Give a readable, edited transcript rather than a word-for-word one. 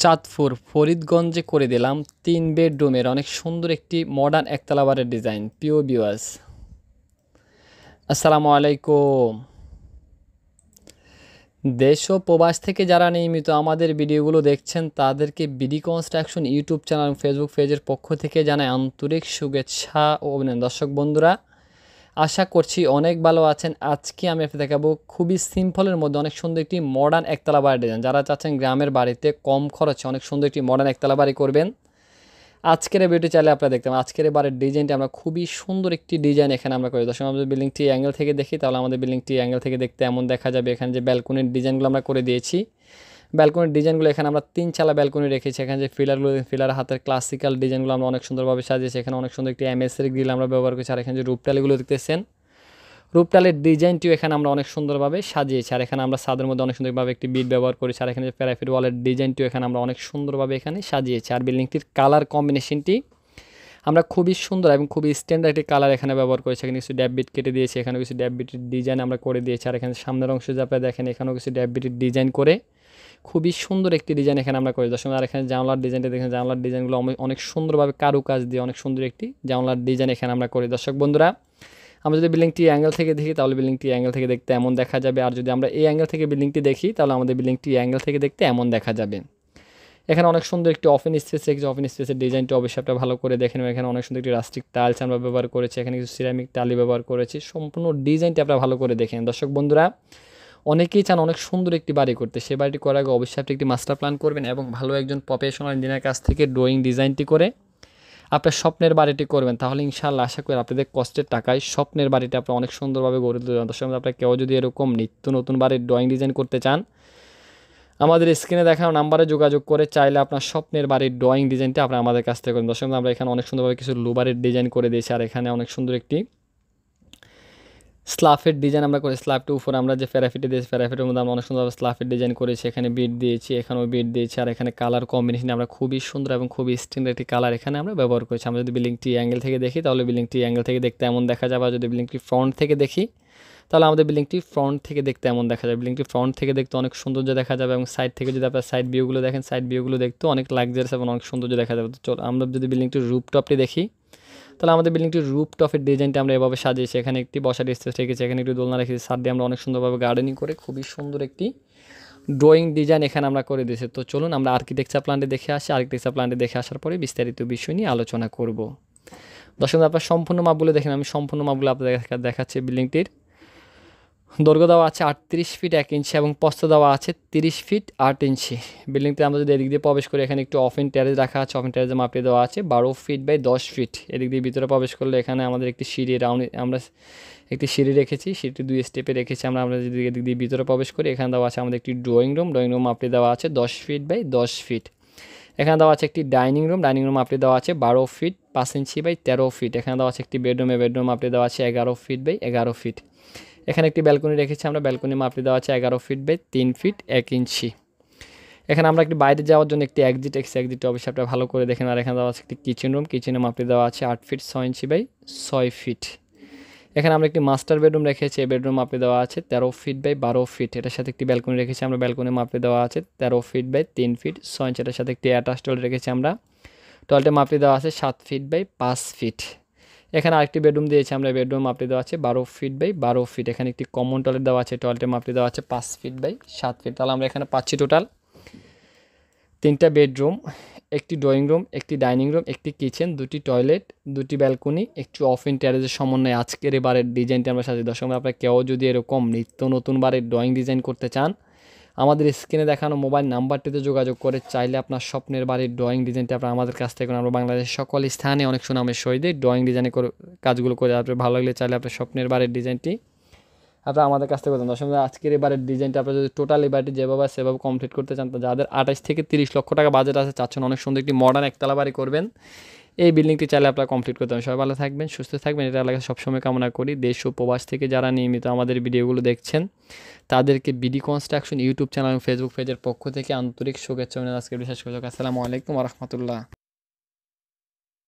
চাঁদপুর ফরিদগঞ্জে করে দিলাম 3 বেডরুমের অনেক সুন্দর একটি মডার্ন একতলা বাড়ির ডিজাইন। প্রিয় ভিউয়ার্স, আসসালামু আলাইকুম। দেশ ও প্রবাস থেকে যারা নিয়মিত আমাদের ভিডিওগুলো দেখছেন তাদেরকে BD construction YouTube channel Facebook পেজের পক্ষ থেকে জানাই আন্তরিক শুভেচ্ছা ও অভিনন্দন। দর্শক বন্ধুরা, আশা করছি অনেক ভালো আছেন। আজকে আমি আপনাদের দেখাবো খুবই সিম্পলের মধ্যে অনেক সুন্দর একটি মডার্ন একতলা বাড়ির ডিজাইন। যারা চাচ্ছেন গ্রামের বাড়িতে কম খরচে অনেক সুন্দর একটি মডার্ন একতলা বাড়ি করবেন, আজকের ভিডিও চাইলে আপনারা দেখতে পাবেন। আজকের বাড়ির ডিজাইনটা আমরা খুবই সুন্দর একটি ডিজাইন এখানে আমরা করি। দর্শক, আমরা বিল্ডিংটি অ্যাঙ্গেল থেকে দেখি তাহলে আমাদের বিল্ডিংটি অ্যাঙ্গেল থেকে দেখতে এমন দেখা যাবে। এখানে যে ব্যালকনির ডিজাইনগুলো আমরা করে দিয়েছি, ব্যালকনির ডিজাইনগুলো এখানে আমরা 3 চালা ব্যালকনি রেখেছি। এখানে যে ফিলার হাতের ক্লাসিক্যাল ডিজাইনগুলো আমরা অনেক সুন্দরভাবে সাজিয়েছি। এখানে অনেক সুন্দর একটি এমএসের গ্রিল আমরা ব্যবহার করেছি। আর এখানে যে রূপটালিগুলো দেখতেছেন, রূপটালের ডিজাইনটিও এখানে আমরা অনেক সুন্দরভাবে সাজিয়েছি। আর এখানে আমরা ছাদের মধ্যে অনেক সুন্দরভাবে একটি বিট ব্যবহার করেছি। আর এখানে যে প্যারাফিট ওয়ালের ডিজাইনটিও এখানে আমরা অনেক সুন্দরভাবে এখানে সাজিয়েছি। আর বিল্ডিংটির কালার কম্বিনেশনটি আমরা খুবই সুন্দর এবং খুবই স্ট্যান্ডার্ড একটি কালার এখানে ব্যবহার করেছি। এখানে কিছু ড্যাব বিট কেটে দিয়েছি, এখানে কিছু ড্যাব বিটের ডিজাইন আমরা করে দিয়েছি। আর এখানে সামনের অংশ যে আপনারা দেখেন, এখানেও কিছু ড্যাব বিটের ডিজাইন করে খুবই সুন্দর একটি ডিজাইন এখানে আমরা করি। দর্শক, আর এখানে জানলার ডিজাইনটা দেখেন, জানলার ডিজাইনগুলো অনেক সুন্দরভাবে কারুকাজ দিয়ে অনেক সুন্দর একটি জানলার ডিজাইন এখানে আমরা করি। দর্শক বন্ধুরা, আমরা যদি বিল্ডিংটি অ্যাঙ্গেল থেকে দেখি তাহলে বিল্ডিংটি অ্যাঙ্গেল থেকে দেখতে এমন দেখা যাবে। আর যদি আমরা এই অ্যাঙ্গেল থেকে বিল্ডিংটি দেখি তাহলে আমাদের বিল্ডিংটি অ্যাঙ্গেল থেকে দেখতে এমন দেখা যাবে। এখানে অনেক সুন্দর একটি ওপেন স্পেস রেখেছি। ওপেন স্পেসের ডিজাইনটা অবশ্যই আপনারা ভালো করে দেখেন। এখানে অনেক সুন্দর একটি রাস্টিক টাইলস আমরা ব্যবহার করেছি, এখানে কিছু সিরামিক টালি ব্যবহার করেছি। সম্পূর্ণ ডিজাইনটি আপনারা ভালো করে দেখেন। দর্শক বন্ধুরা, অনেকেই চান অনেক সুন্দর একটি বাড়ি করতে। সে বাড়িটি করার আগে অবশ্যই আপনি একটি মাস্টার প্ল্যান করবেন এবং ভালো একজন প্রফেশনাল ইঞ্জিনিয়ারের কাছ থেকে ড্রয়িং ডিজাইনটি করে আপনার স্বপ্নের বাড়িটি করবেন। তাহলে ইনশাআল্লাহ আশা করি আপনাদের কষ্টের টাকায় স্বপ্নের বাড়িটি আপনারা অনেক সুন্দরভাবে গড়ে তুলতে পারবেন। দর্শক, আপনারা কেউ যদি এরকম নিত্য নতুন বাড়ির ড্রয়িং ডিজাইন করতে চান, আমাদের স্ক্রিনে দেখানো নাম্বারে যোগাযোগ করে চাইলে আপনার স্বপ্নের বাড়ির ড্রয়িং ডিজাইনটা আপনারা আমাদের কাছ থেকে করেন। দর্শক, আমরা এখানে অনেক সুন্দরভাবে কিছু লুবারের ডিজাইন করে দিয়েছি। আর এখানে অনেক সুন্দর একটি স্লাফের ডিজাইন আমরা করি। স্লাফটির উপরে আমরা যে প্যারাফিটে দিয়েছি, প্যারাফিটের মধ্যে আমরা অনেক সুন্দরভাবে স্লাফের ডিজাইন করেছি। এখানে বিট দিয়েছি, এখানেও বিট দিয়েছি। আর এখানে কালার কম্বিনেশন আমরা খুবই সুন্দর এবং খুবই স্ট্যান্ডার্ড একটি কালার এখানে আমরা ব্যবহার করেছি। আমরা যদি বিল্ডিংটি অ্যাঙ্গেল থেকে দেখি তাহলে বিল্ডিংটি অ্যাঙ্গেল থেকে দেখতে এমন দেখা যাবে। আর যদি বিল্ডিংটি ফ্রন্ট থেকে দেখি তাহলে আমাদের বিল্ডিংটি ফ্রন্ট থেকে দেখতে এমন দেখা যাবে। বিল্ডিংটি ফ্রন্ট থেকে দেখতে অনেক সৌন্দর্য দেখা যাবে এবং সাইড থেকে যদি আপনার সাইড ভিউগুলো দেখেন, সাইড ভিউগুলো দেখতে অনেক লাক্সারিয়াস এবং অনেক সৌন্দর্য দেখা যাবে। তো আমরা যদি বিল্ডিংটির রুফটপটি দেখি তাহলে আমাদের বিল্ডিংটির রুফটপের ডিজাইনটা আমরা এভাবে সাজিয়েছি। এখানে একটি বসার স্পেস রেখেছি, এখানে একটি দোলনা রেখেছি। সাইড দিয়ে আমরা অনেক সুন্দরভাবে গার্ডেনিং করে খুবই সুন্দর একটি ড্রয়িং ডিজাইন এখানে আমরা করে দিয়েছি। তো চলুন আমরা আর্কিটেকচার প্ল্যানটি দেখে আসি। আর্কিটেকচার প্ল্যানটি দেখে আসার পরে বিস্তারিত বিষয় নিয়ে আলোচনা করব। দর্শক, আপনার সম্পূর্ণ মাপগুলো দেখেন। আমি সম্পূর্ণ মাপগুলো আপনাদের দেখাচ্ছি। বিল্ডিংটির দৈর্ঘ্য দেওয়া আছে 38 ফিট 1 ইঞ্চি এবং প্রস্থ দেওয়া আছে 30 ফিট 8 ইঞ্চি। বিল্ডিংতে আমরা যদি এদিক দিয়ে প্রবেশ করি, এখানে একটু ওপেন টেরেস রাখা আছে। ওপেন টেরেসের মাপটি দেওয়া আছে 12 ফিট বাই 10 ফিট। এদিক দিয়ে ভিতরে প্রবেশ করলে এখানে আমাদের একটি সিঁড়ি আমরা একটি সিঁড়ি রেখেছি। সিঁড়িটি 2 স্টেপে রেখেছি। আমরা যদি এদিক দিয়ে ভিতরে প্রবেশ করি, এখানে দেওয়া আছে আমাদের একটি ড্রয়িং রুম। ড্রয়িং রুম মাপটি দেওয়া আছে 10 ফিট বাই 10 ফিট। এখানে দেওয়া আছে একটি ডাইনিং রুম। ডাইনিং রুম মাপটি দেওয়া আছে 12 ফিট 5 ইঞ্চি বাই 13 ফিট। এখানে দেওয়া আছে একটি বেডরুম মাপটি দেওয়া আছে 11 ফিট বাই 11 ফিট। এখানে একটি ব্যালকনি রেখেছি আমরা। ব্যালকনি মাপটি দেওয়া আছে 11 ফিট বাই 3 ফিট 1 ইঞ্চি। এখানে আমরা একটি বাইরে যাওয়ার জন্য একটি এক্সিট অবশ্যই আপনারা ভালো করে দেখেন। আর এখানে দেওয়া আছে একটি কিচেন রুম। কিচেনের মাপটি দেওয়া আছে 8 ফিট 6 ইঞ্চি বাই 6 ফিট। এখানে আমরা একটি মাস্টার বেডরুম রেখেছি। এই বেডরুম মাপটি দেওয়া আছে 13 ফিট বাই 12 ফিট। এটার সাথে একটি ব্যালকনি রেখেছি আমরা। ব্যালকনি মাপটি দেওয়া আছে 13 ফিট বাই 3 ফিট 6 ইঞ্চি। এটার সাথে একটি অ্যাটাচ টয়লেট রেখেছি আমরা। টয়লেটের মাপটি দেওয়া আছে 7 ফিট বাই 5 ফিট। এখানে আরেকটি বেডরুম দিয়েছি আমরা। বেডরুম মাপটি দেওয়া আছে 12 ফিট বাই 12 ফিট। এখানে একটি কমন টয়লেট দেওয়া আছে। টয়লেটের মাপটি দেওয়া আছে 5 ফিট বাই 7 ফিট। তাহলে আমরা এখানে পাচ্ছি টোটাল 3টা বেডরুম, একটি ড্রয়িং রুম, একটি ডাইনিং রুম, একটি কিচেন, 2টি টয়লেট, 2টি ব্যালকনি, একটি ওপেন টেরেসের সমন্বয়ে আজকের এই বাড়ির ডিজাইনটি আমরা সাজিয়ে। দর্শক, আপনারা কেউ যদি এরকম নিত্য নতুন বাড়ির ড্রয়িং ডিজাইন করতে চান, আমাদের স্ক্রিনে দেখানো মোবাইল নাম্বারটিতে যোগাযোগ করে চাইলে আপনার স্বপ্নের বাড়ির ড্রয়িং ডিজাইনটি আপনারা আমাদের কাছ থেকে আমরা বাংলাদেশের সকল স্থানে অনেক সুনামের সহিত ড্রয়িং ডিজাইনে কাজগুলো করে আপনার ভালো লাগলে চাইলে আপনার স্বপ্নের বাড়ির ডিজাইনটি আপনারা আমাদের কাছ থেকে করতেন। দর্শক, আজকের এই বাড়ির ডিজাইনটা আপনারা যদি টোটাল এই বাড়িটি যেভাবে সেভাবে কমপ্লিট করতে চান, তো যাদের 28 থেকে 30 লক্ষ টাকা বাজেট আছে, চাচ্ছেন অনেক সুন্দর একটি মডার্ন একতলা বাড়ি করবেন, এই বিল্ডিংটি চাইলে আপনারা কমপ্লিট করতে হবে। সবাই ভালো থাকবেন, সুস্থ থাকবেন, এটা এলাকা সবসময় কামনা করি। দেশ ও প্রবাস থেকে যারা নিয়মিত আমাদের ভিডিওগুলো দেখছেন তাদেরকে বিডি কনস্ট্রাকশন ইউটিউব চ্যানেল এবং ফেসবুক পেজের পক্ষ থেকে আন্তরিক শুভেচ্ছা। আজকে বিশেষ করে আসসালামু আলাইকুম ওয়া রাহমাতুল্লাহ।